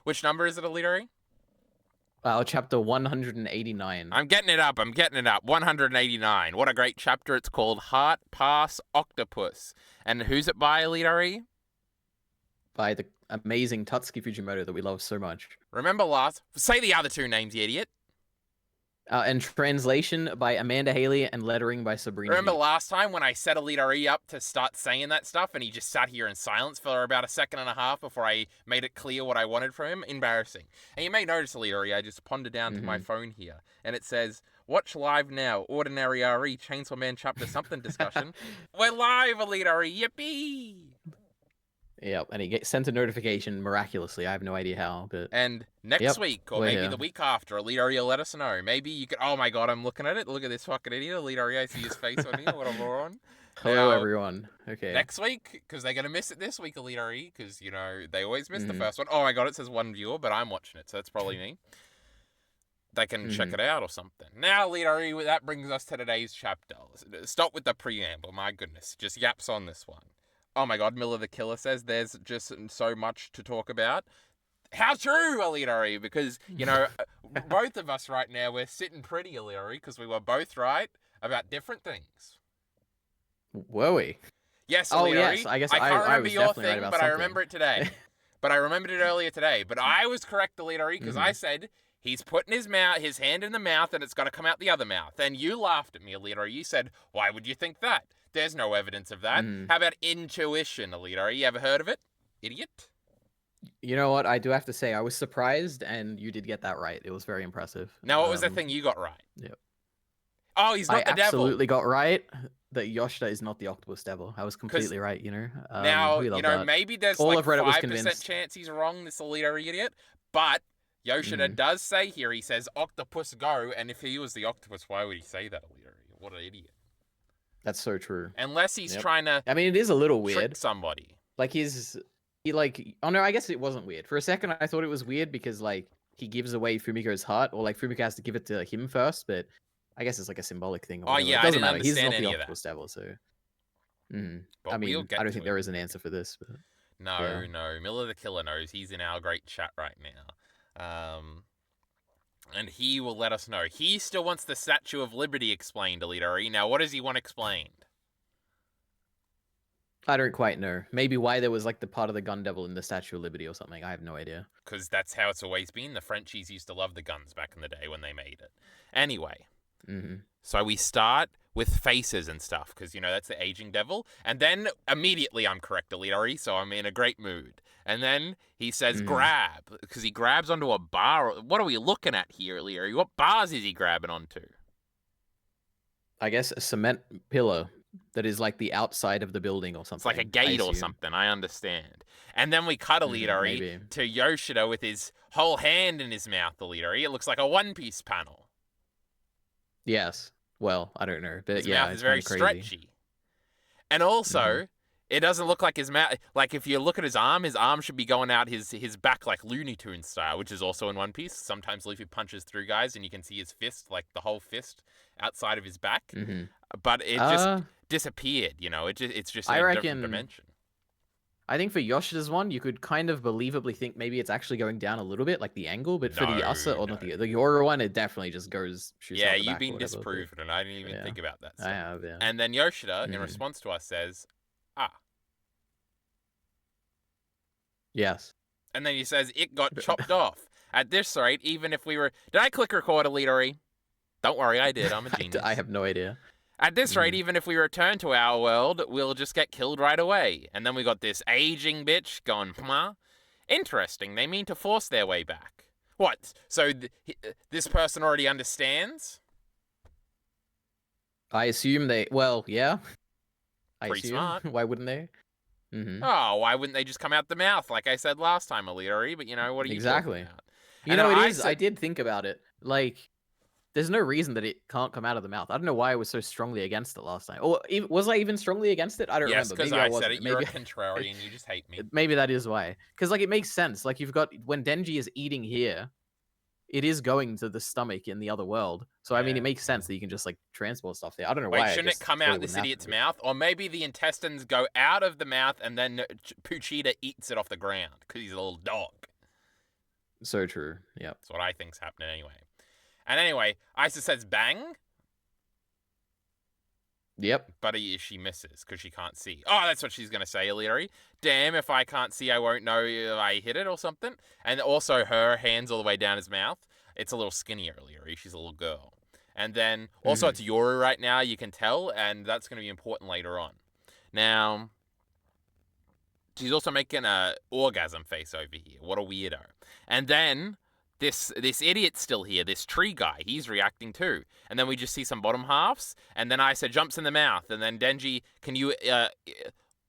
Which number is it, Elitari? Chapter 189. I'm getting it up. 189. What a great chapter. It's called Heart Pass Octopus. And who's it by, Elitari? By the amazing Tatsuki Fujimoto that we love so much. Remember last... Say the other two names, you idiot. And translation by Amanda Haley and lettering by Sabrina Remember Heath. last time when I set Elitari up to start saying that stuff and he just sat here in silence for about a second and a half before I made it clear what I wanted from him? Embarrassing. And you may notice, Elitari, I just ponder down to my phone here and it says, watch live now, Ordinary RE, Chainsaw Man chapter something discussion. We're live, Elitari, yippee! Yep, and he sent a notification miraculously. I have no idea how, but... And next week, or maybe the week after, Elitari will let us know. Maybe you could... Oh my god, I'm looking at it. Look at this fucking idiot. Elitari, I see his face on here. What a moron. Hello, everyone. Okay. Next week, because they're going to miss it this week, Elitari, because, you know, they always miss the first one. Oh my god, it says one viewer, but I'm watching it, so that's probably me. They can check it out or something. Now, Elitari, that brings us to today's chapter. Stop with the preamble, my goodness. Just yaps on this one. Oh my god, Miller the Killer says there's just so much to talk about. How true, Elitari, because, you know, both of us right now, we're sitting pretty, Elitari, because we were both right about different things. Were we? Yes, Elitari. Oh, yes, I guess I can't remember your thing, right but I remember it today. But I remembered it earlier today. But I was correct, Elitari, because I said he's putting his hand in the mouth and it's got to come out the other mouth. And you laughed at me, Elitari. You said, why would you think that? There's no evidence of that. How about intuition, Elitari? You ever heard of it? Idiot? You know what? I do have to say, I was surprised, and you did get that right. It was very impressive. Now, what was the thing you got right? Yep. Oh, he's not the devil. I absolutely got right that Yoshida is not the octopus devil. I was completely right, you know? Now, you know, maybe there's like 5% chance he's wrong, this Elitari idiot, but Yoshida does say here, he says, octopus go, and if he was the octopus, why would he say that, Elitari? What an idiot. That's so true. Unless he's trying to... I mean, it is a little weird. Trick somebody. Like, oh no, I guess it wasn't weird. For a second, I thought it was weird because, like, he gives away Fumiko's heart, or, like, Fumiko has to give it to him first, but I guess it's, like, a symbolic thing. Oh, yeah, I didn't understand He's not any the of that. octopus devil, so... But I mean, I don't think there is an answer for this, but... No. Miller the Killer knows. He's in our great chat right now. And he will let us know. He still wants the Statue of Liberty explained, Elitari. Now, what does he want explained? I don't quite know. Maybe why there was, like, the part of the gun devil in the Statue of Liberty or something. I have no idea. Because that's how it's always been. The Frenchies used to love the guns back in the day when they made it. Anyway. So we start with faces and stuff, because, you know, that's the aging devil. And then immediately I'm correct, Elitari, so I'm in a great mood. And then he says grab, because he grabs onto a bar. What are we looking at here, Elitari? What bars is he grabbing onto? I guess a cement pillar that is like the outside of the building or something. It's like a gate or something, I understand. And then we cut Elitari to Yoshida with his whole hand in his mouth, Elitari. It looks like a One Piece panel. Yes. Well, I don't know. But his mouth is very stretchy. And also, it doesn't look like his mouth... Like, if you look at his arm should be going out his back like Looney Tunes style, which is also in One Piece. Sometimes Luffy punches through guys and you can see his fist, like the whole fist outside of his back. But it just disappeared, you know? It's just a different dimension. I think for Yoshida's one, you could kind of believably think maybe it's actually going down a little bit, like the angle, but for the Asa, or not the Yoro one, it definitely just goes... Yeah, you've been disproven, and I didn't even think about that. I have, yeah. And then Yoshida, in response to us, says, Yes. And then he says, it got chopped off. At this rate, even if we were... Did I click record, Elitari? Don't worry, I did. I'm a genius. I have no idea. At this rate, even if we return to our world, we'll just get killed right away. And then we got this aging bitch going, Pma. Interesting. They mean to force their way back. What? So this person already understands? I assume they... Well, yeah. Pretty smart. Why wouldn't they? Oh, why wouldn't they just come out the mouth, like I said last time, Elitari? But, you know, what are you talking about? You know, it is... I did think about it. Like... There's no reason that it can't come out of the mouth. I don't know why I was so strongly against it last time. Or was I even strongly against it? I don't remember. Yes, because I said it. You're a contrarian. You just hate me. Maybe that is why. Because, like, it makes sense. Like, you've got... When Denji is eating here, it is going to the stomach in the other world. So, I mean, it makes sense that you can just, like, transport stuff there. I don't know why. Wait, shouldn't it come out this idiot's mouth? Or maybe the intestines go out of the mouth and then Puchita eats it off the ground because he's a little dog. So true. Yep. That's what I think's happening anyway. And anyway, Isa says bang, Yep. but she misses because she can't see. Oh, that's what she's going to say, Illyri. Damn, if I can't see, I won't know if I hit it or something. And also her hands all the way down his mouth. It's a little skinnier, Illyri. She's a little girl. And then also it's Yoru right now, you can tell, and that's going to be important later on. Now, she's also making a orgasm face over here. What a weirdo. And then this idiot's still here, this tree guy, he's reacting too. And then we just see some bottom halves, and then Isa jumps in the mouth, and then Denji, can you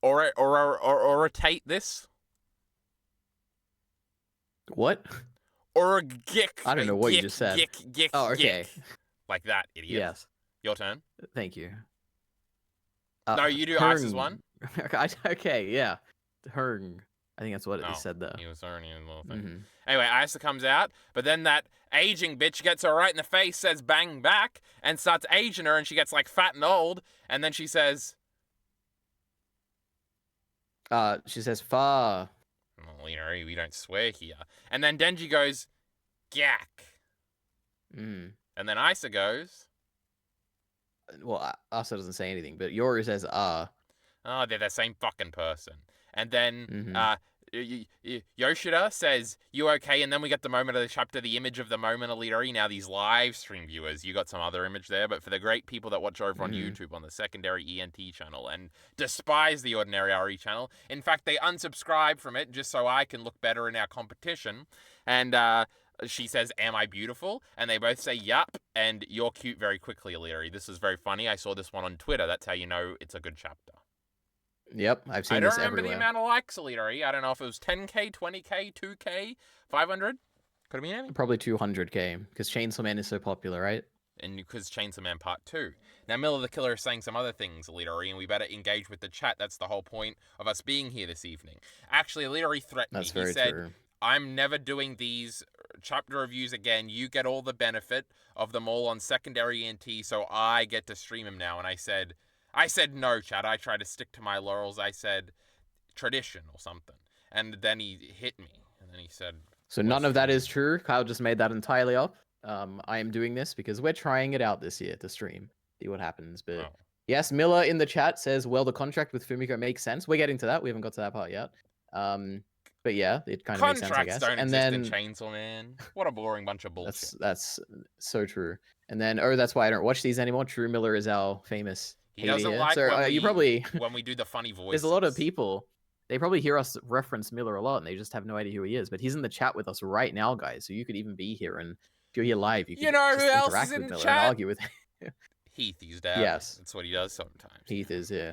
rotate this? What? Or gick. I don't know what you just said. Gick, oh, okay. Gick. Like that, idiot. Yes. Your turn. Thank you. No, you do Isa's one. Okay, yeah. Hern. I think that's what he said there. He was earning a little thing. Anyway, Isa comes out, but then that aging bitch gets her right in the face, says bang back, and starts aging her, and she gets like fat and old, and then she says... She says, far. Well, you know, we don't swear here. And then Denji goes, gak. And then Isa goes... Well, Asa doesn't say anything, but Yoru says, ah. Oh, they're the same fucking person. And then Yoshida says, you okay? And then we get the moment of the chapter, the image of the moment, Illyri. Now, these live stream viewers, you got some other image there, but for the great people that watch over on YouTube on the secondary ENT channel and despise the ordinary RE channel, in fact, they unsubscribe from it just so I can look better in our competition. And she says, am I beautiful? And they both say, yup, and you're cute very quickly, Illyri. This is very funny. I saw this one on Twitter. That's how you know it's a good chapter. Yep, I've seen this everywhere. I don't remember the amount of likes, Illyri. I don't know if it was 10k, 20k, 2k, 500. Could have been anything. Probably 200k, because Chainsaw Man is so popular, right? And because Chainsaw Man Part 2. Now, Miller the Killer is saying some other things, Illyri, and we better engage with the chat. That's the whole point of us being here this evening. Actually, Illyri threatened me. He said, I'm never doing these chapter reviews again. You get all the benefit of them all on secondary ENT, so I get to stream them now. And I said, no, Chad. I try to stick to my laurels. I said tradition or something. And then he hit me. And then he said... So none of that is true. Kyle just made that entirely up. I am doing this because we're trying it out this year to stream. See what happens. But yes, Miller in the chat says, well, the contract with Fumiko makes sense. We're getting to that. We haven't got to that part yet. But yeah, it kind of makes sense, I guess. Contracts don't exist in Chainsaw Man. What a boring bunch of bullshit. That's so true. And then, that's why I don't watch these anymore. True Miller is our famous... He doesn't like when we do the funny voices. There's a lot of people, they probably hear us reference Miller a lot, and they just have no idea who he is. But he's in the chat with us right now, guys. So you could even be here, and if you're here live, you can know just who else interact is in with the Miller chat? and argue with him. Heath, he's down. Yes. That's what he does sometimes. Heath is, yeah.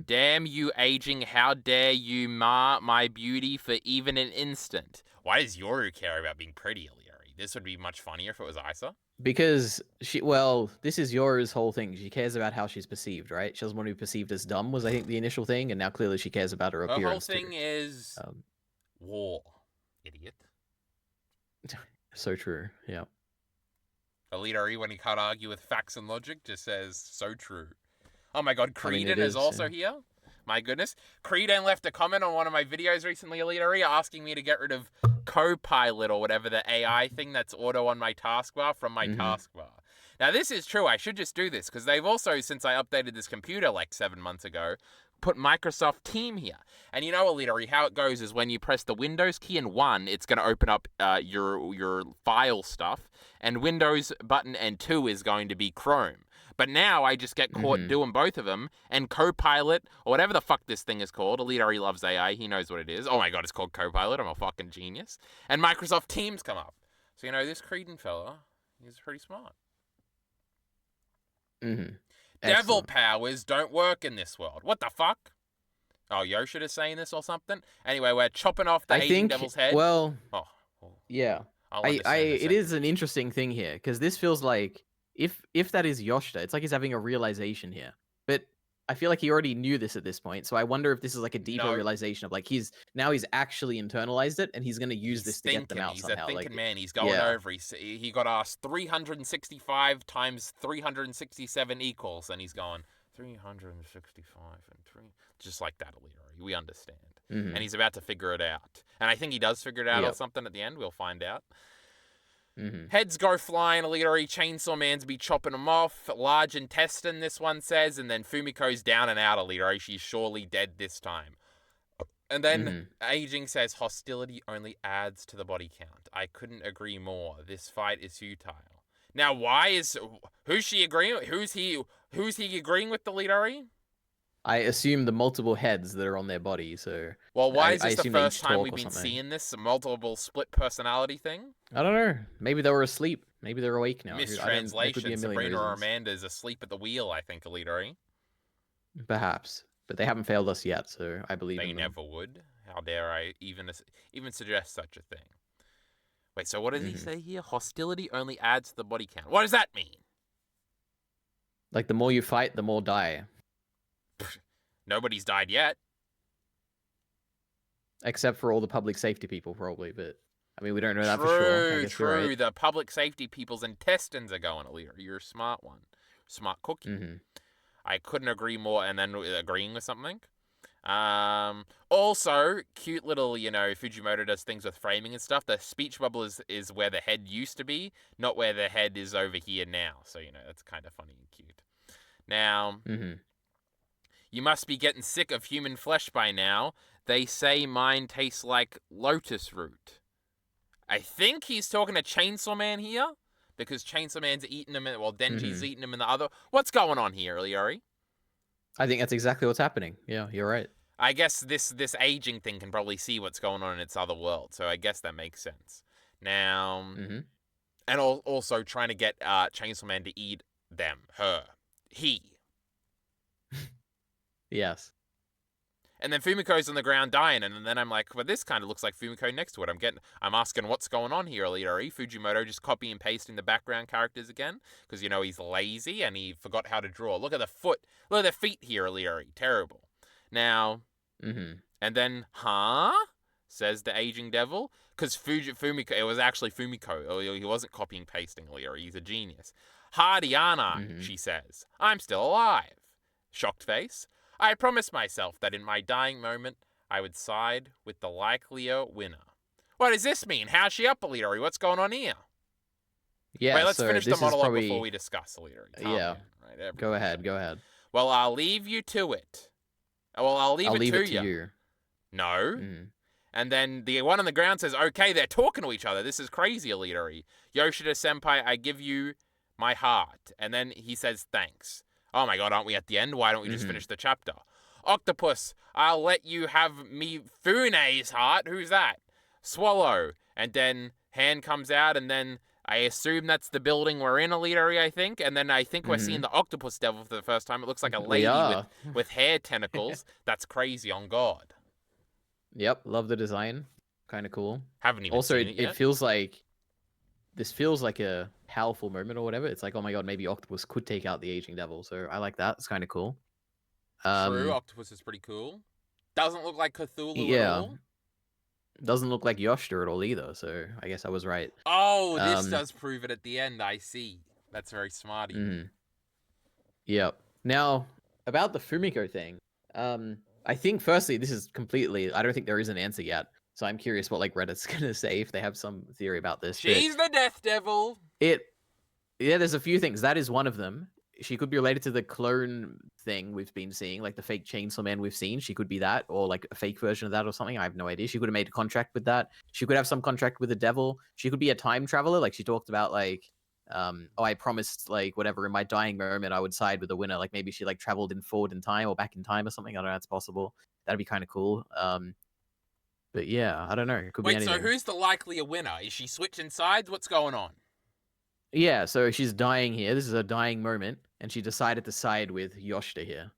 Damn you, aging. How dare you mar my beauty for even an instant. Why does Yoru care about being pretty, Illyri? This would be much funnier if it was Isa. Because this is Yoru's whole thing. She cares about how she's perceived, right? She doesn't want to be perceived as dumb, was I think the initial thing, and now clearly she cares about her appearance. Her whole thing is war, idiot. So true, yeah. Illyri, when he can't argue with facts and logic, just says, so true. Oh my god, Creedon is also here. My goodness. Creedon left a comment on one of my videos recently, Illyri, asking me to get rid of Copilot or whatever the AI thing that's auto on my taskbar from my taskbar. Now, this is true. I should just do this because they've also, since I updated this computer like 7 months ago, put Microsoft Team here. And you know, Illyri, how it goes is when you press the Windows key and 1, it's going to open up your file stuff, and Windows button and 2 is going to be Chrome. But now I just get caught doing both of them, and Copilot, or whatever the fuck this thing is called, Illyri loves AI, he knows what it is. Oh my god, it's called Copilot, I'm a fucking genius. And Microsoft Teams come up. So, you know, this Creedon fella, he's pretty smart. Devil powers don't work in this world. What the fuck? Oh, Yoshida saying this or something? Anyway, we're chopping off the aging devil's head. Well, yeah. It is an interesting thing here, because this feels like, if that is Yoshida, it's like he's having a realization here. But I feel like he already knew this at this point, so I wonder if this is like a deeper realization of like he's actually internalized it, and he's going to use this to get them out somehow. He's a thinking man. He's going over. He got asked 365 times 367 equals, and he's going 365 and 3, just like that, Illyri. We understand. and he's about to figure it out. And I think he does figure it out or something at the end. We'll find out. Heads go flying, Elitari. Chainsaw Man's be chopping them off. Large intestine, this one says. And then Fumiko's down and out, Elitari. She's surely dead this time. And then Aging says, hostility only adds to the body count. I couldn't agree more. This fight is futile. Now, who's she agreeing with? Who's he agreeing with, the Elitari? I assume the multiple heads that are on their body, so... Well, why is this the first time we've been seeing this multiple split personality thing? I don't know. Maybe they were asleep. Maybe they're awake now. Mistranslation. Sabrina or Amanda's asleep at the wheel, I think, Elitari. Perhaps. But they haven't failed us yet, so I believe in them. They never would. How dare I even suggest such a thing? Wait, so what does he say here? Hostility only adds to the body count. What does that mean? Like, the more you fight, the more die. Nobody's died yet. Except for all the public safety people, probably, but... I mean, we don't know that for sure. True. Right. The public safety people's intestines are going, Alira. You're a smart one. Smart cookie. I couldn't agree more, and then agreeing with something. Also, cute little, Fujimoto does things with framing and stuff. The speech bubble is where the head used to be, not where the head is over here now. So, that's kind of funny and cute. Now... You must be getting sick of human flesh by now. They say mine tastes like lotus root. I think he's talking to Chainsaw Man here, because Chainsaw Man's eating him, while Denji's eating him in the other. What's going on here, Eliori? I think that's exactly what's happening. Yeah, you're right. I guess this aging thing can probably see what's going on in its other world, so I guess that makes sense. Now, and also trying to get Chainsaw Man to eat them, he. Yes. And then Fumiko's on the ground dying, and then I'm like, well, this kind of looks like Fumiko next to it. I'm asking what's going on here, Elitari. Fujimoto just copy and pasting the background characters again, because, he's lazy and he forgot how to draw. Look at the foot. Look at the feet here, Elitari. Terrible. Now, and then, says the aging devil, because Fumiko, it was actually Fumiko. He wasn't copying pasting, Elitari. He's a genius. Hardiana, she says. I'm still alive. Shocked face. I promised myself that in my dying moment, I would side with the likelier winner. What does this mean? How's she up, Elitari? What's going on here? Yeah, wait, let's finish the monologue before we discuss, Elitari. Yeah. Right, go ahead. Well, I'll leave you to it. Well, I'll leave it to you. No. And then the one on the ground says, okay, they're talking to each other. This is crazy, Elitari. Yoshida-senpai, I give you my heart. And then he says, thanks. Oh my god, aren't we at the end? Why don't we just finish the chapter? Octopus, I'll let you have me Fune's heart. Who's that? Swallow. And then hand comes out, and then I assume that's the building we're in, Elitari, I think. And then I think we're seeing the octopus devil for the first time. It looks like a lady with hair tentacles. That's crazy on God. Yep, love the design. Kind of cool. Haven't even seen it yet. It feels like... This feels like a powerful moment or whatever. It's like, oh my god, maybe Octopus could take out the aging devil. So I like that. It's kind of cool. True, Octopus is pretty cool. Doesn't look like Cthulhu at all. Doesn't look like Yoshida at all either. So I guess I was right. Oh, this does prove it at the end. I see. That's very smarty. Yep. Now, about the Fumiko thing. I think, firstly, this is completely... I don't think there is an answer yet. So I'm curious what Reddit's gonna say if they have some theory about this. She's the Death Devil. Yeah, there's a few things. That is one of them. She could be related to the clone thing we've been seeing, like the fake Chainsaw Man we've seen. She could be that, or like a fake version of that or something. I have no idea. She could have made a contract with that. She could have some contract with the devil. She could be a time traveler. Like she talked about I promised whatever in my dying moment I would side with the winner. Like maybe she traveled forward in time or back in time or something. I don't know. That's possible. That'd be kind of cool. But yeah, I don't know. It could be anything. So who's the likelier winner? Is she switching sides? What's going on? Yeah, so she's dying here. This is a dying moment, and she decided to side with Yoshida here.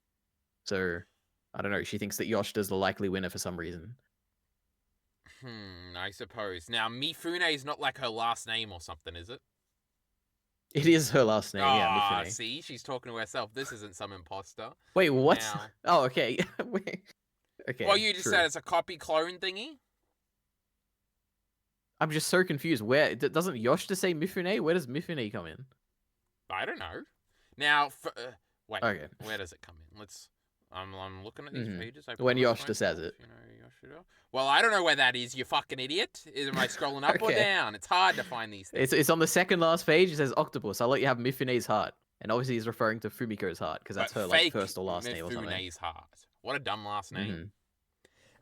So, I don't know. She thinks that Yoshida's the likely winner for some reason. I suppose. Now, Mifune is not like her last name or something, is it? It is her last name, yeah, Mifune. See? She's talking to herself. This isn't some imposter. Wait, what? Now... Oh, okay. Wait. Okay, well, you just said it's a copy clone thingy? I'm just so confused. Where doesn't Yoshida say Mifune? Where does Mifune come in? I don't know. Now, wait. Okay. Where does it come in? I'm looking at these pages. When Yoshida says it. Well, I don't know where that is, you fucking idiot. Am I scrolling up or down? It's hard to find these things. It's on the second last page. It says octopus. I'll let you have Mifune's heart. And obviously he's referring to Fumiko's heart, because that's her like first or last name or something. Mifune's heart. What a dumb last name.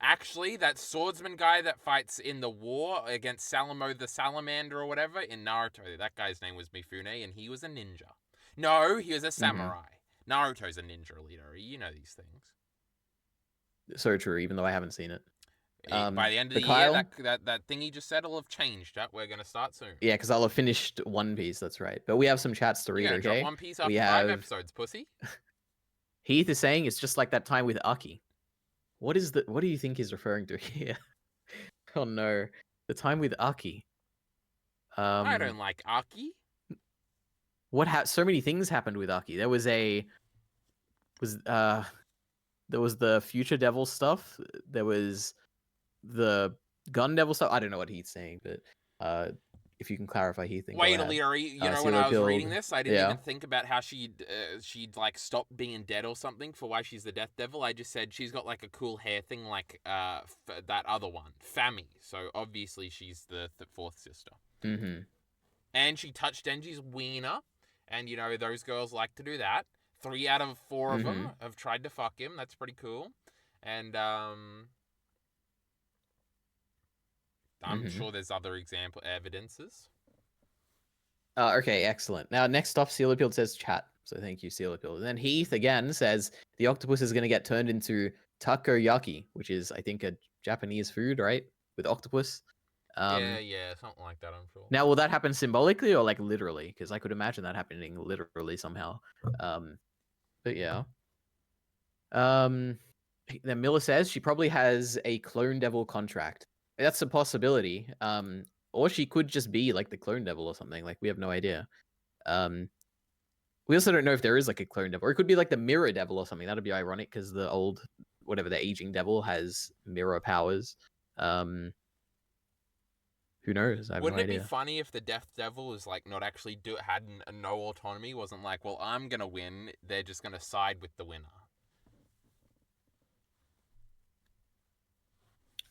Actually, that swordsman guy that fights in the war against Salamo the Salamander or whatever in Naruto, that guy's name was Mifune, and he was a ninja. No, he was a samurai. Naruto's a ninja leader. You know these things. So true, even though I haven't seen it. By the end of the year, that thing he just said will have changed. We're going to start soon. Yeah, because I'll have finished One Piece, that's right. But we have some chats to read, okay? One Piece after 5 episodes, pussy. Heath is saying it's just like that time with Aki. What do you think he's referring to here? Oh no. The time with Aki. I don't like Aki. So many things happened with Aki. There was the Future Devil stuff. There was the Gun Devil stuff. I don't know what Heath's saying, but if you can clarify, Heath. Wait, Leary, you know, when I was reading this, I didn't even think about how she'd like stopped being dead or something for why she's the Death Devil. I just said she's got like a cool hair thing like that other one, Fami. So obviously she's the fourth sister. And she touched Denji's wiener, and you know those girls like to do that. 3 out of 4 of them have tried to fuck him. That's pretty cool. And I'm sure there's other evidences. Okay, excellent. Now, next off, Sealapill says chat. So thank you, Sealapill. And then Heath again says the octopus is going to get turned into takoyaki, which is, I think, a Japanese food, right? With octopus. Yeah, something like that, I'm sure. Now, will that happen symbolically or like literally? Because I could imagine that happening literally somehow. But yeah. Then Miller says she probably has a clone devil contract. That's a possibility. Or she could just be like the clone devil or something. Like, we have no idea. We also don't know if there is like a clone devil, or it could be like the mirror devil or something. That'd be ironic because the aging devil has mirror powers. Who knows? I have Wouldn't no idea. It be funny if the Death Devil is like not actually had no autonomy? Wasn't like, well, I'm gonna win. They're just gonna side with the winner.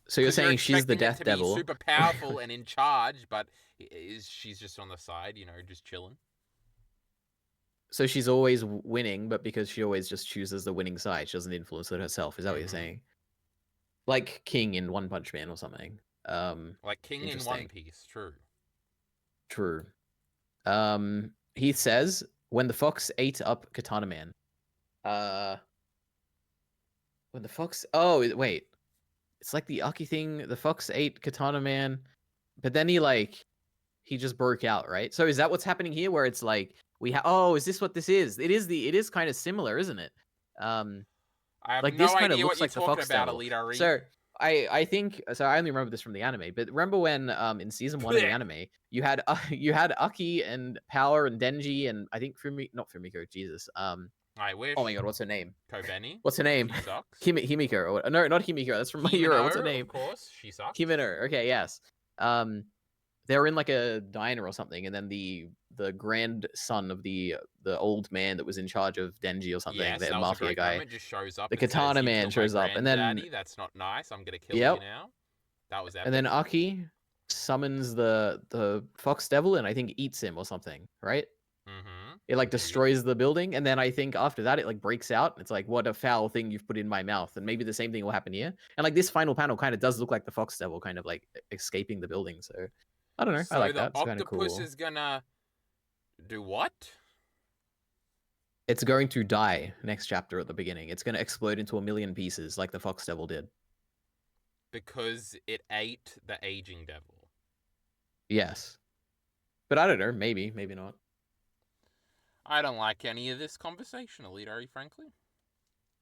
So you're saying she's the Death Devil, super powerful and in charge, but she's just on the side, you know, just chilling. So she's always winning, but because she always just chooses the winning side, she doesn't influence it herself. Is that what you're saying? Like King in One Punch Man or something. Like King in One Piece. True. Heath says when the fox ate up Katana Man. When the fox. Oh wait. It's like the Aki thing. The fox ate Katana Man, but then he just broke out, right? So is that what's happening here? Where it's like is this what this is? It is kind of similar, isn't it? I have like, no this kind of looks like the fox devil. So I think so. I only remember this from the anime, but remember when in season 1 of the anime you had Aki and Power and Denji and I think not Fumiko. Jesus. I wish. Oh my god, what's her name? Kobeni. What's her name? She sucks. Himiko. No, not Himiko. That's from My Hero. What's her name? Of course, she sucks. Himino. Okay, yes. They were in like a diner or something, and then the grandson of the old man that was in charge of Denji or something, the mafia guy, just shows up. The Katana Man shows up, and then Daddy, that's not nice. I'm gonna kill you now. That was epic. And then Aki summons the fox devil and I think eats him or something, right? It like destroys the building, and then I think after that it like breaks out. It's like, what a foul thing you've put in my mouth, and maybe the same thing will happen here. And like this final panel kind of does look like the fox devil kind of like escaping the building. So I don't know. So I like that. It's kind of cool. Octopus is gonna do what? It's going to die next chapter at the beginning. It's going to explode into a million pieces like the fox devil did. Because it ate the aging devil. Yes. But I don't know. Maybe not. I don't like any of this conversation, Elitari, frankly.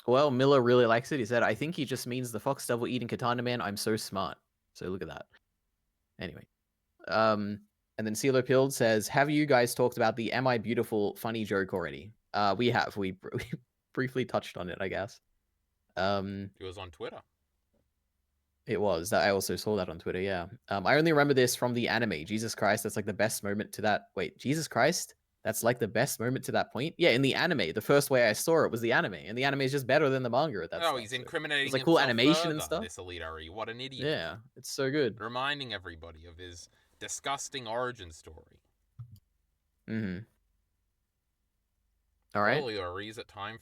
Well, Miller really likes it. He said, I think he just means the fox devil eating Katana Man. I'm so smart. So look at that. Anyway. And then CeeLo Pilled says, have you guys talked about the Am I Beautiful funny joke already? We have. We briefly touched on it, I guess. It was on Twitter. It was. I also saw that on Twitter, yeah. I only remember this from the anime. Jesus Christ, that's like the best moment to that. Wait, Jesus Christ? That's like the best moment to that point. Yeah, in the anime, the first way I saw it was the anime, and the anime is just better than the manga at that stuff. He's incriminating it's like cool himself animation further, and stuff. this Elite RE. What an idiot. Yeah, it's so good. Reminding everybody of his disgusting origin story. Mm-hmm. All right. Elite RE, is it time?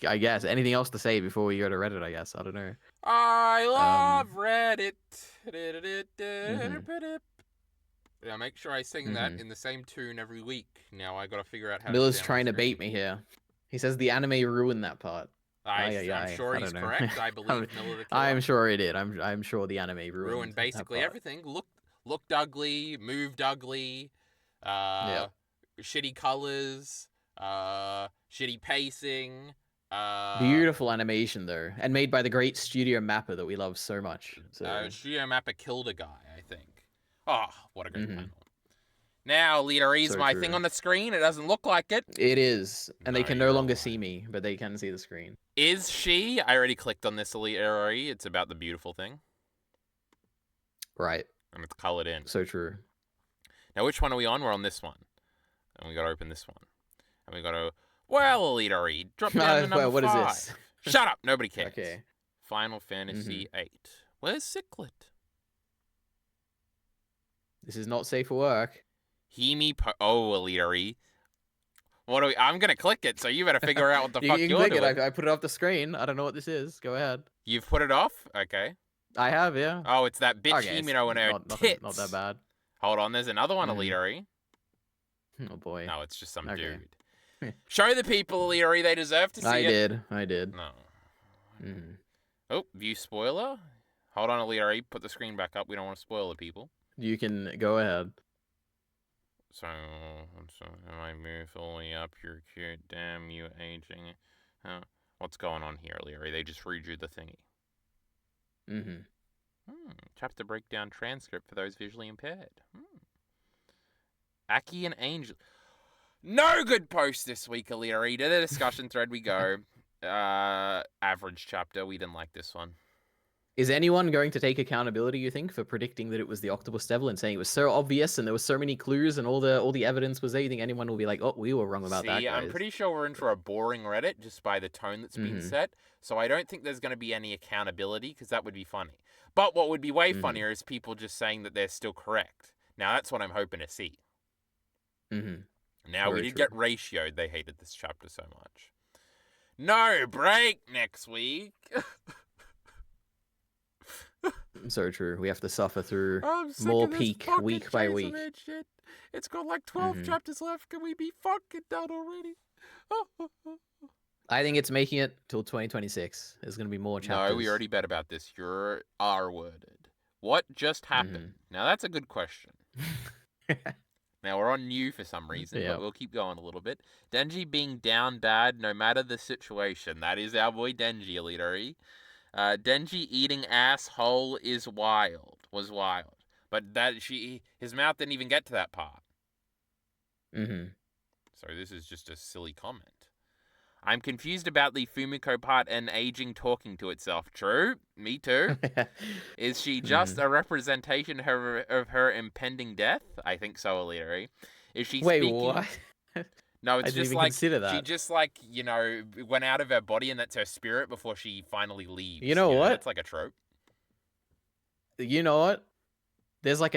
I guess. Anything else to say before we go to Reddit, I guess? I don't know. I love Reddit. Yeah, make sure I sing that in the same tune every week. Now I gotta figure out how Miller's trying to bait me here. He says the anime ruined that part. I'm sure he's correct. I believe Miller the Killer. I'm sure he did. I'm sure the anime ruined basically everything. Looked ugly, moved ugly, shitty colors, shitty pacing. Beautiful animation though, and made by the great Studio Mappa that we love so much. Studio Mappa killed a guy, I think. Oh, what a great panel. Now, Leader E's my thing on the screen. It doesn't look like it. It is, and they can no longer see me, but they can see the screen. Is she? I already clicked on this Elite RE. It's about the beautiful thing. Right. And it's colored in. So true. Now, which one are we on? We're on this one. And we got to open this one. And we got to... Well, Elite RE, drop down to number 5. What is this? Shut up. Nobody cares. Okay. Final Fantasy 8. Where's Cyclet? This is not safe for work. Elite RE. What do we... I'm going to click it, so you better figure out what the fuck you're doing. Click it. I put it off the screen. I don't know what this is. Go ahead. You've put it off? Okay. I have, yeah. Oh, it's that bitch Himino and her tits. Not that bad. Hold on, there's another one, Elite RE. Oh, boy. No, it's just some dude. Show the people, Elite RE, they deserve to see it. I did. No. Oh, view spoiler. Hold on, Elite RE, put the screen back up. We don't want to spoil the people. You can go ahead. So am I move fully up? You're cute. Damn, you aging. What's going on here, Elite RE? They just redrew the thingy. Chapter breakdown transcript for those visually impaired. Aki and Angel. No good post this week, Elite RE. To the discussion thread we go. Average chapter. We didn't like this one. Is anyone going to take accountability, you think, for predicting that it was the Octopus Devil and saying it was so obvious and there were so many clues and all the evidence was there? You think anyone will be like, oh, we were wrong about that, guys? I'm pretty sure we're in for a boring Reddit just by the tone that's been set. So I don't think there's going to be any accountability because that would be funny. But what would be way funnier is people just saying that they're still correct. Now, that's what I'm hoping to see. Now, we did get ratioed. They hated this chapter so much. No break next week. So true. We have to suffer through more peak week by week. It's got like 12 chapters left. Can we be fucking done already? I think it's making it till 2026. There's going to be more chapters. No, we already bet about this. You're R-worded. What just happened? Now, that's a good question. Now, we're on new for some reason, but we'll keep going a little bit. Denji being down bad no matter the situation. That is our boy Denji, Elite RE. Denji eating asshole was wild. But his mouth didn't even get to that part. So this is just a silly comment. I'm confused about the Fumiko part and aging talking to itself. True, me too. Is she just a representation of her impending death? I think so, Elite RE. Is she speaking... what? No, it's just like she just like, went out of her body and that's her spirit before she finally leaves. You know what? It's like a trope. You know what? There's like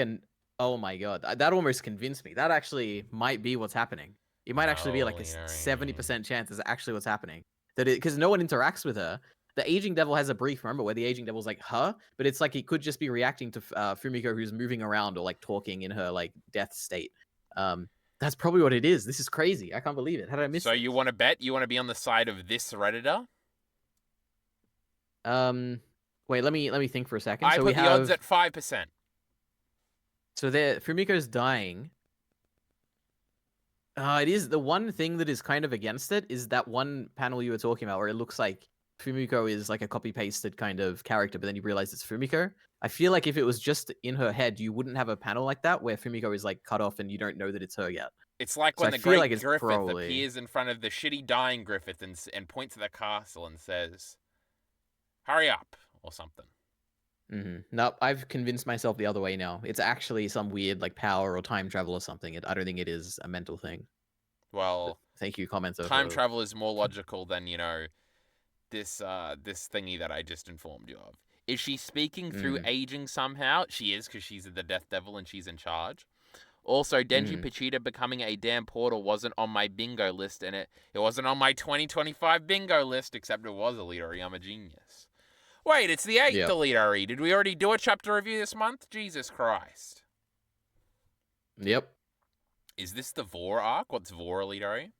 oh my god, that almost convinced me. That actually might be what's happening. It might actually be like a 70% chance is actually what's happening. Because no one interacts with her. The aging devil has a brief, remember, where the aging devil's like, huh? But it's like he could just be reacting to Fumiko, who's moving around or like talking in her like death state. That's probably what it is. This is crazy. I can't believe it. How did I miss it? So you want to bet? You want to be on the side of this Redditor? Wait, let me think for a second. I put the odds at 5%. So Fumiko's dying. It is the one thing that is kind of against it is that one panel you were talking about where it looks like Fumiko is like a copy-pasted kind of character, but then you realize it's Fumiko. I feel like if it was just in her head, you wouldn't have a panel like that where Fumiko is like cut off and you don't know that it's her yet. It's like when the great Griffith appears in front of the shitty dying Griffith and points at the castle and says, hurry up, or something. Nope, I've convinced myself the other way now. It's actually some weird like power or time travel or something. I don't think it is a mental thing. Well, thank you, commenter. Time travel is more logical than, this thingy that I just informed you of. Is she speaking through aging somehow? She is, because she's the Death Devil and she's in charge. Also, Denji Pachita becoming a damn portal wasn't on my bingo list, and it wasn't on my 2025 bingo list, except it was Elite Ori. I'm a genius. Wait, it's the 8th Elite Ori. Did we already do a chapter review this month? Jesus Christ. Yep. Is this the Vor arc? What's Vor, Elite Ori?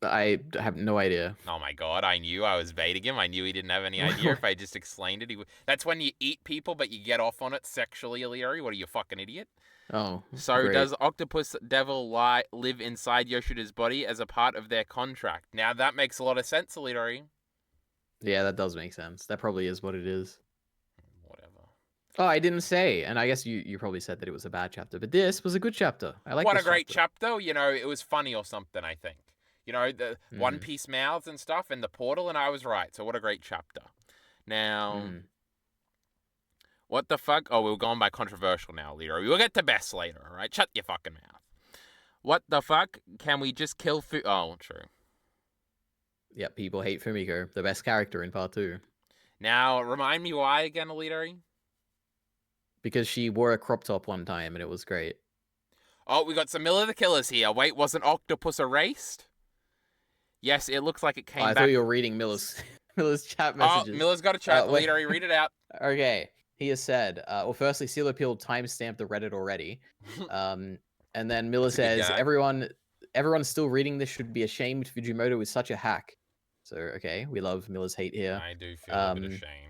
I have no idea. Oh my god, I knew. I was baiting him. I knew he didn't have any idea. If I just explained it, that's when you eat people, but you get off on it sexually, Elite Ori. What are you, fucking idiot? Oh, so great. Does Octopus Devil live inside Yoshida's body as a part of their contract? Now that makes a lot of sense, Elite Ori. Yeah, that does make sense. That probably is what it is. Whatever. Oh, I didn't say, and I guess you probably said that it was a bad chapter, but this was a good chapter. I like. What a great chapter! It was funny or something. I think. The One Piece mouths and stuff, and the portal, and I was right. So what a great chapter. Now, what the fuck? Oh, we're going by controversial now, Leo. We'll get to best later, all right? Shut your fucking mouth. What the fuck? Can we just kill Oh, true. Yeah, people hate Fumiko, the best character in part 2. Now, remind me why again, Elitari? Because she wore a crop top one time, and it was great. Oh, we got some Miller the Killers here. Wait, wasn't Octopus erased? Yes, it looks like it came back. I thought you were reading Miller's chat messages. Oh, Miller's got a chat. Elitari, read it out. Okay. He has said, well, firstly, Seal Appeal timestamped the Reddit already. And then Miller says, everyone still reading this should be ashamed. Fujimoto is such a hack. So, okay, we love Miller's hate here. I do feel a bit of shame.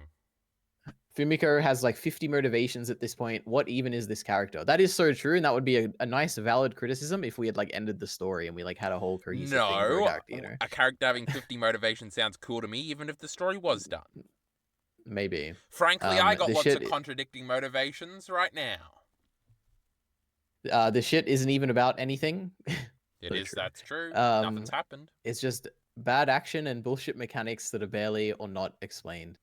Fumiko has like 50 motivations at this point. What even is this character? That is so true, and that would be a nice, valid criticism if we had like ended the story and we like had a whole cohesive thing for a character. A character having 50 motivations sounds cool to me, even if the story was done. Maybe. Frankly, I got lots of contradicting motivations right now. The shit isn't even about anything. It is. True. That's true. Nothing's happened. It's just bad action and bullshit mechanics that are barely or not explained.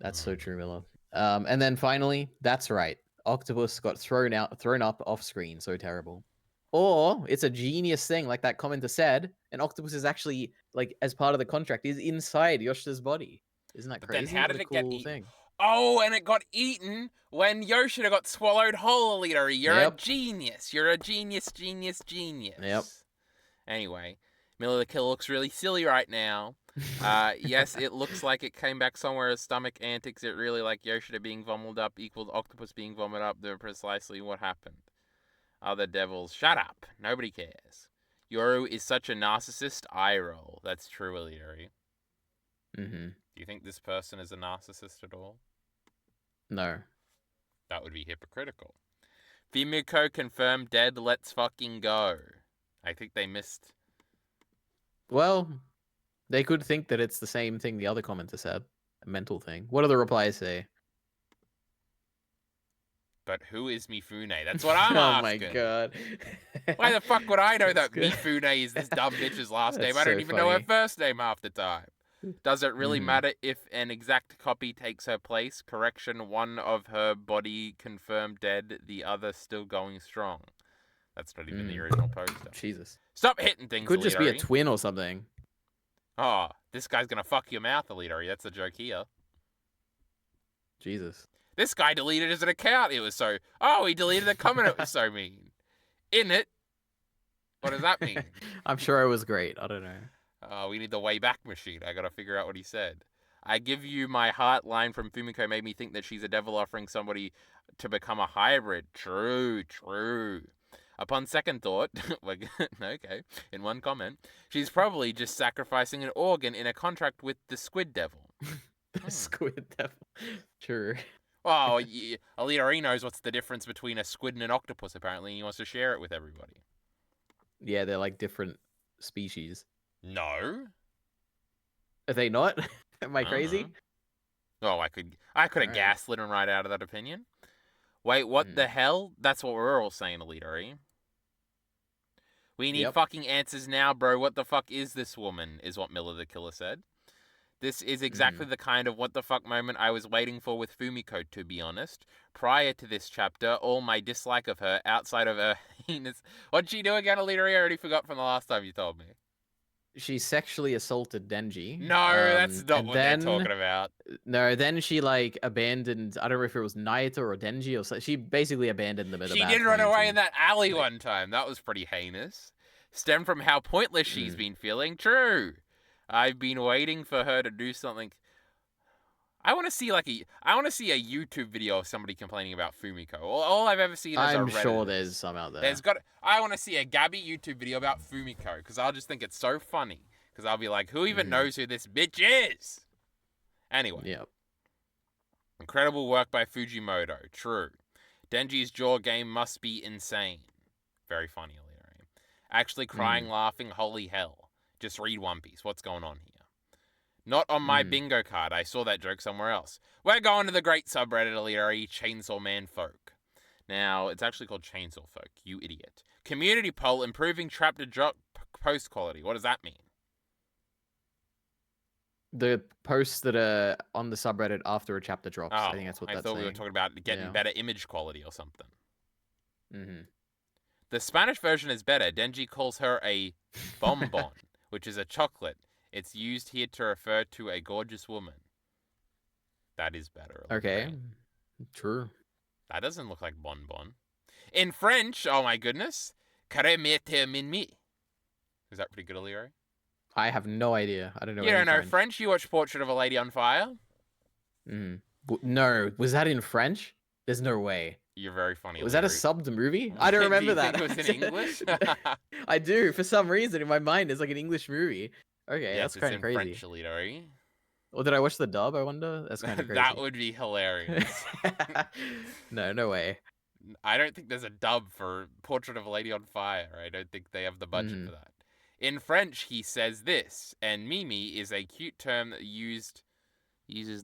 That's so true, Miller. And then finally, that's right. Octopus got thrown up off screen. So terrible. Or it's a genius thing, like that commenter said. And Octopus is actually, like, as part of the contract, is inside Yoshida's body. Isn't that crazy? Then how did it get eaten? Oh, and it got eaten when Yoshida got swallowed whole, Elitari. You're a genius. You're a genius. Yep. Anyway, Miller the Killer looks really silly right now. Yes, it looks like it came back somewhere as stomach antics. It really like Yoshida being vomited up equals Octopus being vomited up. They're precisely what happened. Other devils, shut up. Nobody cares. Yoru is such a narcissist. Eye roll. That's true, Elitari. Do you think this person is a narcissist at all? No. That would be hypocritical. Fumiko confirmed dead. Let's fucking go. I think they missed. Well, they could think that it's the same thing the other commenter said. A mental thing. What do the replies say? But who is Mifune? That's what I'm asking. Oh my god. Why the fuck would I know that Mifune is this dumb bitch's last name? I don't even know her first name half the time. Does it really matter if an exact copy takes her place? Correction, one of her body confirmed dead, the other still going strong. That's not even the original poster. Jesus. Stop hitting things, Could just Elitari. be a twin or something. Oh, this guy's gonna fuck your mouth, Elitari. That's the joke here. Jesus. This guy deleted his account. It was so... Oh, he deleted a comment. It was so mean. In it. What does that mean? I'm sure it was great. I don't know. We need the way back machine. I gotta figure out what he said. I give you my heart line from Fumiko made me think that she's a devil offering somebody to become a hybrid. True. Upon second thought, okay, in one comment, she's probably just sacrificing an organ in a contract with the Squid Devil. The Squid Devil. True. Oh, yeah. Elitari knows what's the difference between a squid and an octopus, apparently, and he wants to share it with everybody. Yeah, they're like different species. No. Are they not? Am I crazy? Oh, I could have gaslit him right out of that opinion. Wait, what the hell? That's what we're all saying, Elitari. We need fucking answers now, bro. What the fuck is this woman? Is what Miller the Killer said. This is exactly the kind of what the fuck moment I was waiting for with Fumiko, to be honest. Prior to this chapter, all my dislike of her, outside of her heinous... What'd she do again, Alita? I already forgot from the last time you told me. She sexually assaulted Denji. No, that's not what they're talking about. No, then she like abandoned. I don't know if it was Naito or Denji or so. She basically abandoned them. She did run away in that alley one time. That was pretty heinous. Stemmed from how pointless she's been feeling. True. I've been waiting for her to do something. I want to see a YouTube video of somebody complaining about Fumiko. All I've ever seen is I'm sure there's some out there. I want to see a Gabby YouTube video about Fumiko because I'll just think it's so funny. Because I'll be like, who even knows who this bitch is? Anyway. Yep. Incredible work by Fujimoto. True. Denji's jaw game must be insane. Very funny, Alita. Actually crying, laughing, holy hell. Just read One Piece. What's going on here? Not on my bingo card. I saw that joke somewhere else. We're going to the great subreddit, Alita, Chainsaw Man Folk. Now, it's actually called Chainsaw Folk, you idiot. Community poll, improving trap-to-drop post quality. What does that mean? The posts that are on the subreddit after a chapter drops. I think that's what that's saying. I thought we were talking about getting better image quality or something. The Spanish version is better. Denji calls her a bonbon, which is a chocolate. It's used here to refer to a gorgeous woman. That is better. Okay. True. That doesn't look like bonbon. In French, oh my goodness. Caremete min mi. Is that pretty good, Alira? I have no idea. I don't know. You don't know French? You watch Portrait of a Lady on Fire? No. Was that in French? There's no way. You're very funny. Was that a subbed movie? I don't remember that. Think it was in English? I do. For some reason, in my mind, it's like an English movie. Okay, yes, that's kind of crazy. French, Alita. Or did I watch the dub? I wonder. That's kind of crazy. That would be hilarious. No way. I don't think there's a dub for Portrait of a Lady on Fire. I don't think they have the budget for that. In French, he says this, and Mimi is a cute term that uses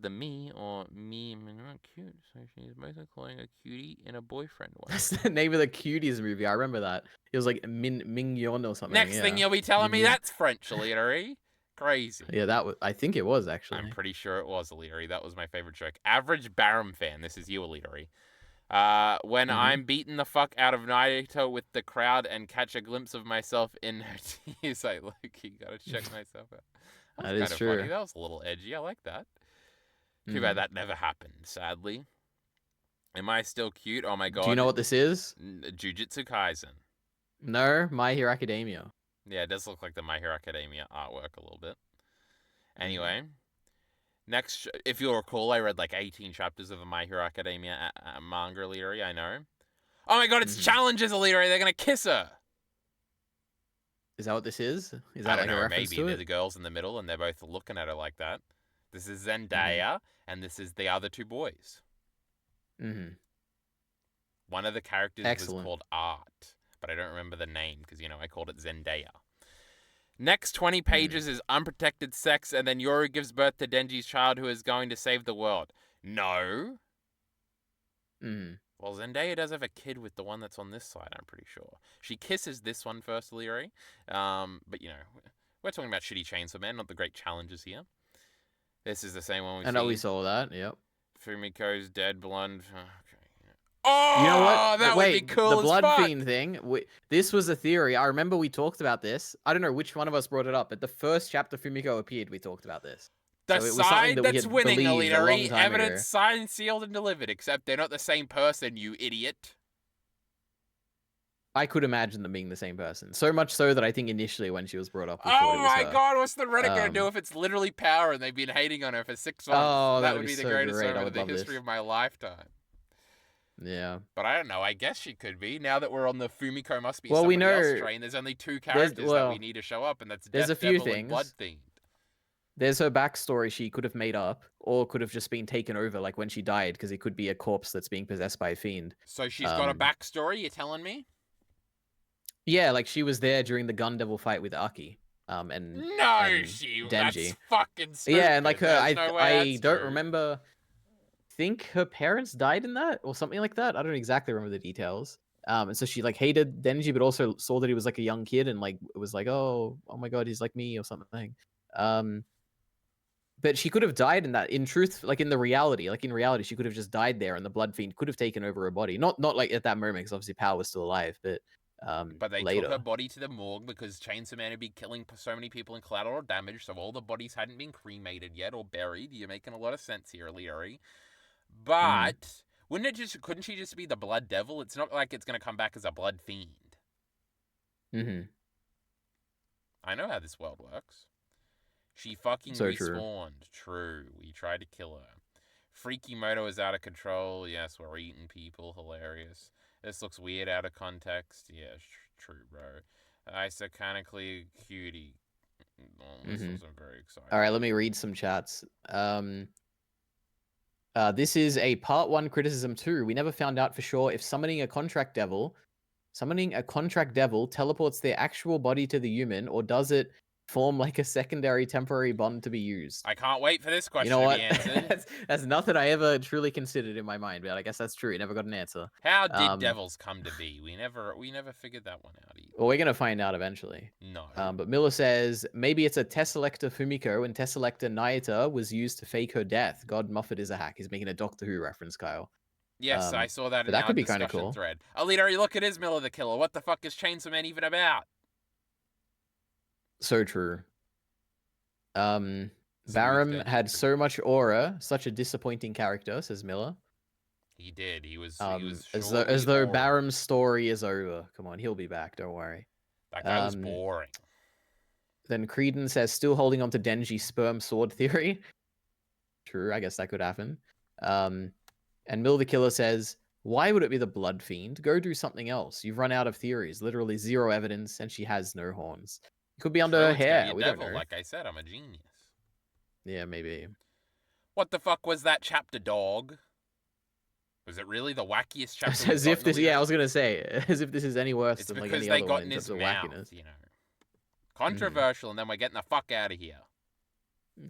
the me or me not cute. So she's mostly calling a cutie in a boyfriend way. That's the name of the Cuties movie. I remember that. It was like Mignon or something. Next thing you'll be telling me that's French, Alita. Crazy. Yeah, I think it was actually. I'm pretty sure it was, Alita. That was my favorite joke. Average Barum fan. This is you, Alita. When I'm beating the fuck out of Naito with the crowd and catch a glimpse of myself in her tears, I gotta check myself out. That is true. Funny. That was a little edgy. I like that. Too bad that never happened, sadly. Am I still cute? Oh my god. Do you know what this is? Jujutsu Kaisen. No, My Hero Academia. Yeah, it does look like the My Hero Academia artwork a little bit. Anyway, next, if you'll recall, I read like 18 chapters of the My Hero Academia manga, Alita, I know. Oh my god, it's challenges, Alita. They're gonna kiss her. Is that what this is? Is that like a reference to it? They're the girls in the middle, and they're both looking at her like that. This is Zendaya, and this is the other two boys. One of the characters was called Art, but I don't remember the name because, I called it Zendaya. Next 20 pages is unprotected sex, and then Yoru gives birth to Denji's child who is going to save the world. No. Well, Zendaya does have a kid with the one that's on this side, I'm pretty sure. She kisses this one first, Leary. But, we're talking about shitty Chainsaw Man, not the great challenges here. This is the same one we see. I know we saw that, yep. Fumiko's dead blonde. Okay. Oh, you know what? That would be cool. The blood fiend thing. This was a theory. I remember we talked about this. I don't know which one of us brought it up, but the first chapter Fumiko appeared, we talked about this. The side that's winning, Alita. Evidence signed, sealed, and delivered. Except they're not the same person, you idiot. I could imagine them being the same person. So much so that I think initially when she was brought up, oh my god, what's the Reddit gonna do if it's literally Power and they've been hating on her for 6 months? Oh, that would be the greatest moment of the history of my lifetime. Yeah. But I don't know. I guess she could be. Now that we're on the Fumiko must be somebody else train, there's only 2 characters that we need to show up, and that's Death Devil and Blood Fiend. There's her backstory she could have made up, or could have just been taken over, like when she died, because it could be a corpse that's being possessed by a fiend. So she's got a backstory, you're telling me? Yeah, like she was there during the Gun Devil fight with Aki. And Denji. That's fucking stupid. Yeah, and like her, I don't remember. Think her parents died in that or something like that. I don't exactly remember the details. And so she like hated Denji, but also saw that he was like a young kid and like it was like, oh my god, he's like me or something. But she could have died in that. In truth, like in reality, she could have just died there, and the Blood Fiend could have taken over her body. Not like at that moment, because obviously Power was still alive, but they later. took her body to the morgue because Chainsaw Man had been killing so many people in collateral damage, so all the bodies hadn't been cremated yet or buried. You're making a lot of sense here, Leary. But couldn't she just be the Blood Devil? It's not like it's going to come back as a Blood Fiend. I know how this world works. She fucking respawned. True. We tried to kill her. Freaky Moto is out of control. Yes, we're eating people. Hilarious. This looks weird out of context. Yeah, true, bro. Isocanically cutie. This wasn't very exciting. All right, let me read some chats. This is a part 1 criticism 2. We never found out for sure if summoning a contract devil teleports their actual body to the human, or does it form like a secondary temporary bond to be used? I can't wait for this question to be answered. That's nothing I ever truly considered in my mind, but I guess that's true. Never got an answer. How did devils come to be? We never figured that one out either. Well, we're gonna find out eventually. No. But Miller says maybe it's a Tesselecta Fumiko, and Tesselecta Naita was used to fake her death. God Moffat is a hack. He's making a Doctor Who reference, Kyle. Yes, I saw that in our discussion cool. thread. Alita, look, it is Miller the Killer. What the fuck is Chainsaw Man even about? So true. Barum had so much aura, such a disappointing character, says Miller. He did. He was as though Barum's story is over. Come on, he'll be back. Don't worry. That guy was boring. Then Creedon says, still holding on to Denji's sperm sword theory. True, I guess that could happen. And Mill the Killer says, why would it be the Blood Fiend? Go do something else. You've run out of theories. Literally 0 evidence, and she has no horns. It could be under her hair. We don't know. Like I said, I'm a genius. Yeah, maybe. What the fuck was that chapter, dog? Was it really the wackiest chapter? As if this, I was gonna say, as if this is any worse than like any other one in terms of mouth, wackiness. You know, controversial, and then we're getting the fuck out of here.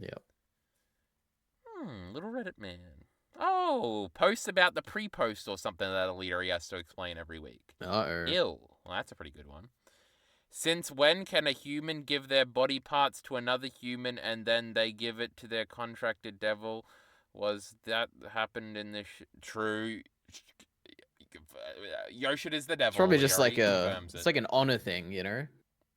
Yep. Little Reddit man. Oh, posts about the pre-post or something that a leader has to explain every week. Ew. Well, that's a pretty good one. Since when can a human give their body parts to another human and then they give it to their contracted devil? Was that happened in this? True. Yoshida is the devil. It's probably just like it's like an honor thing, you know?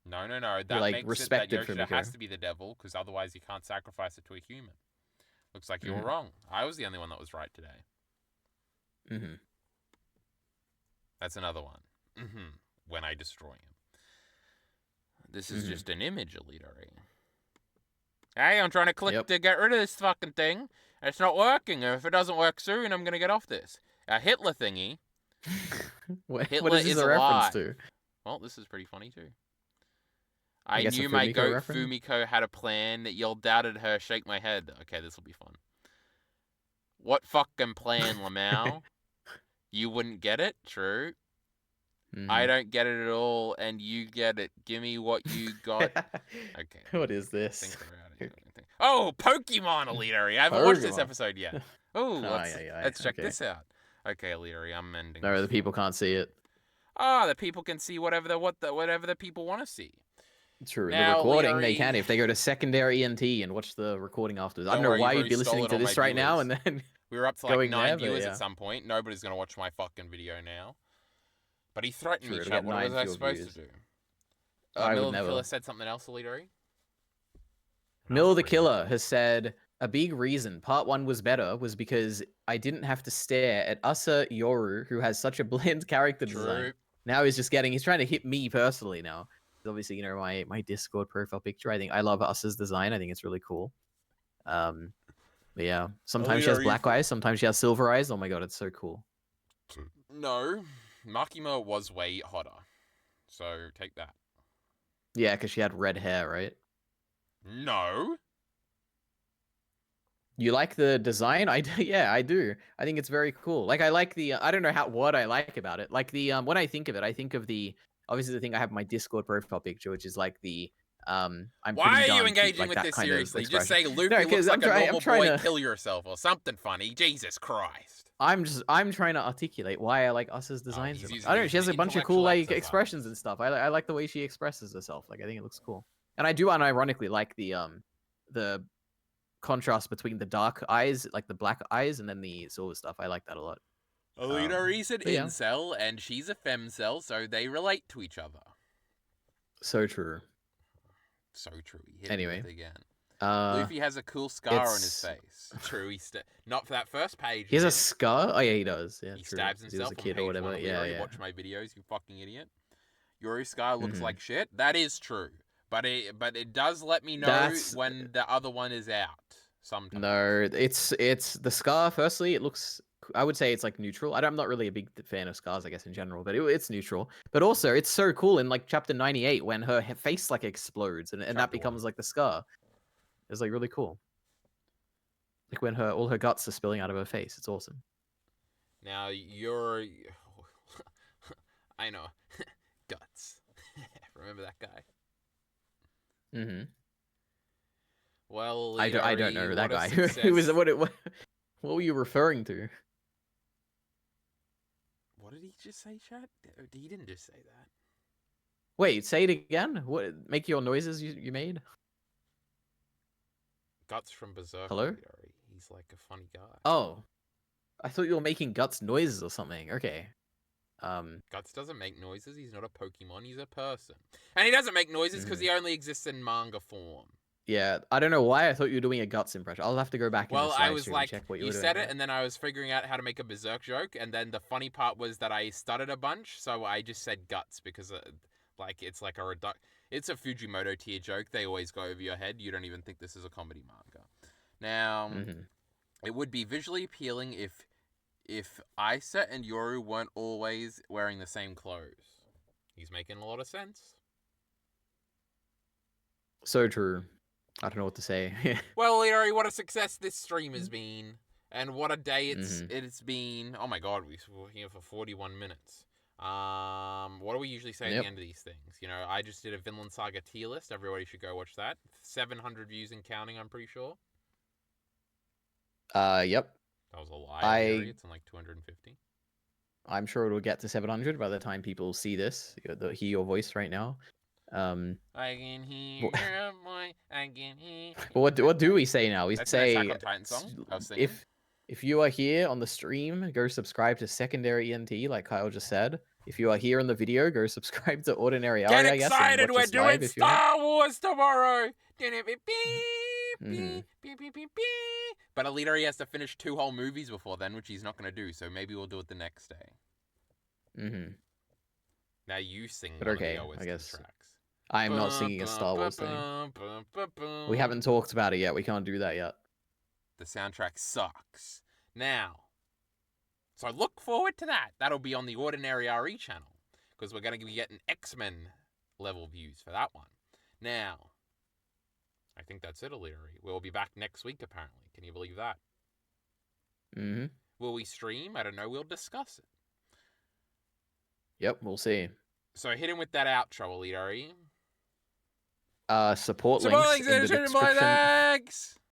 No. That makes respected it that Yoshida has to be the devil, because otherwise you can't sacrifice it to a human. Looks like you were wrong. I was the only one that was right today. That's another one. When I destroy him. This is just an image, Alita. Hey, I'm trying to click to get rid of this fucking thing. It's not working. If it doesn't work soon, I'm going to get off this. A Hitler thingy. Hitler is a reference to? Well, this is pretty funny too. I knew my goat Fumiko had a plan. Y'all doubted her. Shake my head. Okay, this will be fun. What fucking plan, Lamau? You wouldn't get it? True. I don't get it at all, and you get it. Give me what you got. Okay. What is this? Oh, Pokemon, Alita. I haven't watched this episode yet. Oh, let's check this out. Okay, Alita, I'm ending. No, the people can't see it. The people can see whatever the people want to see. True. Now, the recording, they can if they go to secondary ENT and watch the recording afterwards. I don't know why you'd be listening to this right now and then we were up to like 9 viewers at some point. Nobody's going to watch my fucking video now. But he threatened me, chat. What was I supposed to do? Mill the Killer said something else, Alita. Mill the Killer has said, a big reason part 1 was better was because I didn't have to stare at Asa Yoru, who has such a bland character design. Now he's trying to hit me personally now. Obviously, you know, my Discord profile picture. I love Asa's design. I think it's really cool. But yeah, sometimes she has black eyes, sometimes she has silver eyes. Oh my god, it's so cool. No, Makima was way hotter. So take that. Yeah, because she had red hair, right? No. You like the design? Yeah, I do. I think it's very cool. Like, I like the, I don't know what I like about it. Like the, when I think of it, I think of the, obviously the thing I have in my Discord profile picture, which is like the, why are you engaging with this seriously? Just say Luffy looks like a normal boy, kill yourself or something funny. Jesus Christ. I'm trying to articulate why I like Asa's designs. I don't know, she has a bunch of cool like expressions and stuff. I like the way she expresses herself. Like, I think it looks cool. And I do unironically like the contrast between the dark eyes, like the black eyes, and then the silver stuff. I like that a lot. Alita's an incel, and she's a femcel, so they relate to each other. So true. So true. He hit me with it again. Luffy has a cool scar on his face. True, not for that first page. He has a scar? Oh, yeah, he does. Yeah, he stabs himself he was a kid or whatever. Yeah. Watch my videos, you fucking idiot. Yoru's scar looks like shit. That is true. But it does let me know when the other one is out. Sometimes. No, it's the scar. Firstly, it looks. I would say it's like neutral. I'm not really a big fan of scars, I guess, in general, but it's neutral. But also, it's so cool in like chapter 98 when her face like explodes and that becomes like the scar. It's like really cool. Like when all her guts are spilling out of her face. It's awesome. Now I know. Guts. Remember that guy? Mm-hmm. Well, I don't know that guy. Who was what were you referring to? What did he just say, Chad? He didn't just say that. Wait, say it again. What? Make your noises you made. Guts from Berserk. Hello? He's like a funny guy. Oh. I thought you were making Guts noises or something. Okay. Guts doesn't make noises. He's not a Pokemon. He's a person. And he doesn't make noises because he only exists in manga form. Yeah, I don't know why I thought you were doing a Guts impression. I'll have to go back and I was like, check what you said it, and then I was figuring out how to make a Berserk joke, and then the funny part was that I stuttered a bunch, so I just said Guts because it's like it's a Fujimoto tier joke. They always go over your head. You don't even think this is a comedy manga. Now, it would be visually appealing if Isa and Yoru weren't always wearing the same clothes. He's making a lot of sense. So true. I don't know what to say. Well, Leary, what a success this stream has been. And what a day it's been. Oh my god, we were here for 41 minutes. What do we usually say at the end of these things? You know, I just did a Vinland Saga tier list. Everybody should go watch that. 700 views and counting, I'm pretty sure. Yep. That was a lie. It's on like 250. I'm sure it will get to 700 by the time people see this. Hear your voice right now. I can hear your voice. I can hear. What do we say now? We say an Attack on Titan song. I was thinking. If you are here on the stream, go subscribe to Secondary ENT, like Kyle just said. If you are here on the video, go subscribe to Ordinary Alley, I guess. Get excited! We're doing Star Wars tomorrow. But Alita, he has to finish 2 whole movies before then, which he's not going to do. So maybe we'll do it the next day. Now you sing. But okay, I guess. Tracks. I am not singing a Star Wars thing. We haven't talked about it yet. We can't do that yet. The soundtrack sucks. Now, so look forward to that. That'll be on the Ordinary RE channel, because we're going to be getting X-Men level views for that one. Now, I think that's it, Alita. We'll be back next week, apparently. Can you believe that? Will we stream? I don't know. We'll discuss it. Yep, we'll see. So hit him with that outro, Alita. Support links in the description.